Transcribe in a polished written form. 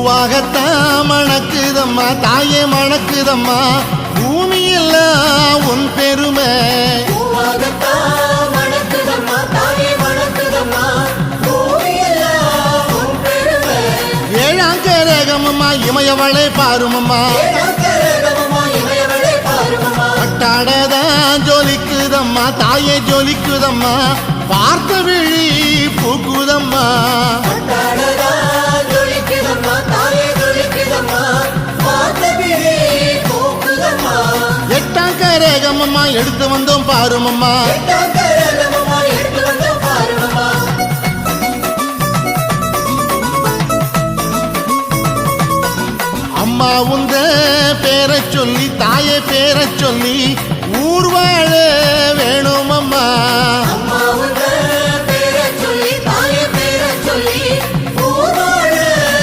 பூவாகத்தான் மணக்குதம்மா தாயே மணக்குதம்மா பூமியெல்லாம் உன் பெருமை ஏழாங்கரகமம்மா இமயவளை பாருமம்மா பட்டாடதான் ஜொலிக்குதம்மா தாயே ஜொலிக்குதம்மா பார்த்த விழி பூக்குதம்மா எட்டாங்கரகமம்மா எடுத்து வந்தோம் பாருமம்மா அம்மா உந்த பேரை சொல்லி தாயே பேரை சொல்லி ஊர் வாழ வேணும் அம்மா